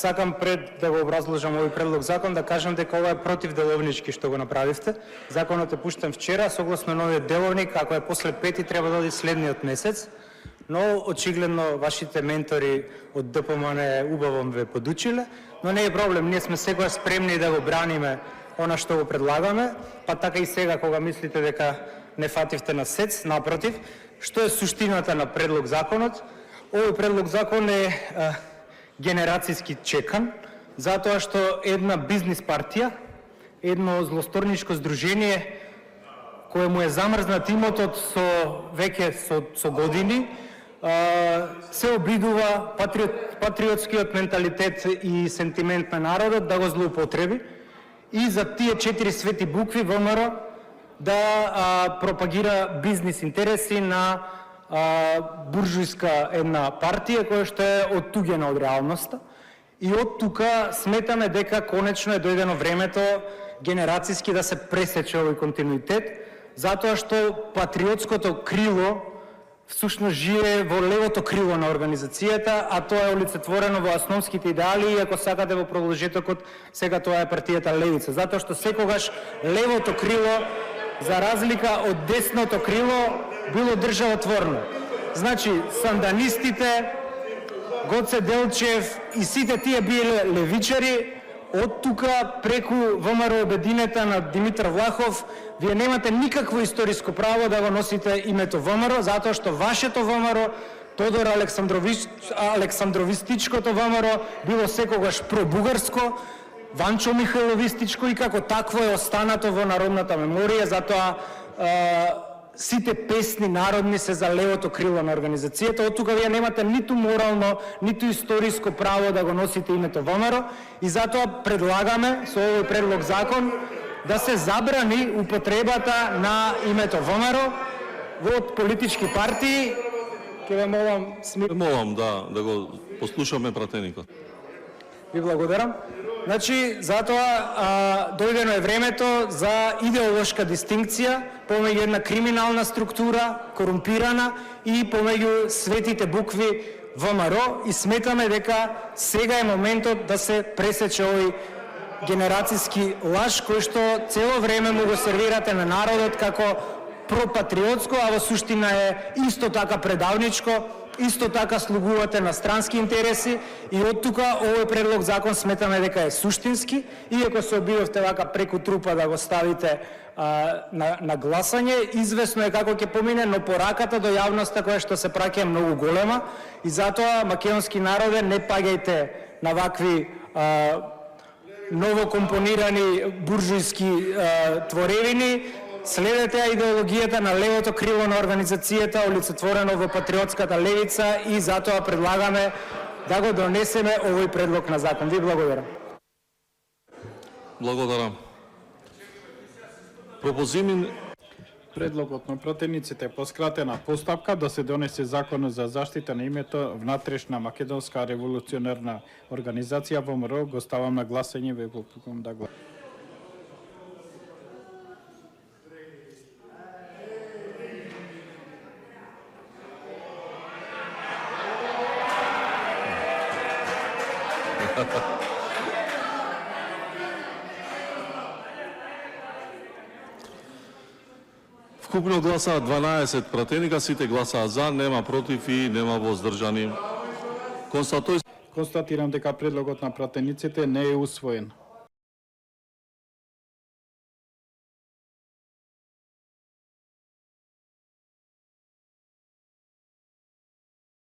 сакам пред да го образложам овој предлог закон да кажам дека ова е противделовнички што го направивте. Законот е пуштен вчера, согласно новиот деловник, ако е после 5 треба да оди следниот месец, но очигледно вашите ментори од ДПМН убаво ве подучиле, но не е проблем, ние сме секогаш спремни да го браниме она што го предлагаме, па така и сега кога мислите дека не фативте на сец, напротив. Што е суштината на предлог законот? Овој предлог закон е генерацијски чекан, затоа што една бизнис партија, едно злосторничко здружение кое му е замрзнат имотот со години, се обидува патриотскиот менталитет и сентимент на народот да го злоупотреби и за тие 4 свети букви ВМРО да пропагира бизнис интереси на буржујска една партија која што е оттуѓена од реалноста. И од тука сметаме дека конечно е дојдено времето генерацијски да се пресече овој континуитет, затоа што патриотското крило всушност живее во левото крило на организацијата, а тоа е олицетворено во основските идеали и ако сакате во продолжетокот, сега тоа е партијата Левица, затоа што секогаш левото крило за разлика од десното крило било државотворно. Значи, санданистите, Гоце Делчев и сите тие биле левичари, од тука преку ВМРО обединета на Димитар Влахов, вие немате никакво историско право да го носите името ВМРО, затоа што вашето ВМРО, Тодор Александровистичкото ВМРО, било секогаш пробугарско, Ванчо Михайловистичко и како такво е останато во народната меморија, затоа сите песни народни се за левото крило на организацијата. Од тука вие немате ниту морално, ниту историско право да го носите името ВМРО и затоа предлагаме со овој предлог закон да се забрани употребата на името ВМРО во политички партии. Ке ве молам да го послушаме пратеникот. Ви благодарам. Значи, затоа дојдено е времето за идеолошка дистинкција помеѓу една криминална структура, корумпирана, и помеѓу светите букви ВМРО и сметаме дека сега е моментот да се пресече овој генерацијски лаж кој што цело време му го сервирате на народот како пропатриотско, а во суштина е исто така предавничко, исто така слугувате на странски интереси и од тука овој предлог закон сметаме дека е суштински, иако се обидовте вака преку трупа да го ставите на гласање, известно е како ќе помине, но пораката до јавноста која што се праќа е многу голема и затоа македонски народе не паѓајте на вакви новокомпонирани буржујски творевини. Следете идеологијата на левото крило на организацијата, олицетворено во патриотската левица и затоа предлагаме да го донесеме овој предлог на закон. Ви благодарам. Благодарам. Предлогот на пратениците е по скратена постапка да се донесе закон за заштита на името внатрешна македонска револуционерна организација ВМРО. Го ставам на гласање, ве попукам да гласувате. Вкупно гласаа 12 пратеника, сите гласаа за, нема против и нема воздржани. Констатирам дека предлогот на пратениците не е усвоен.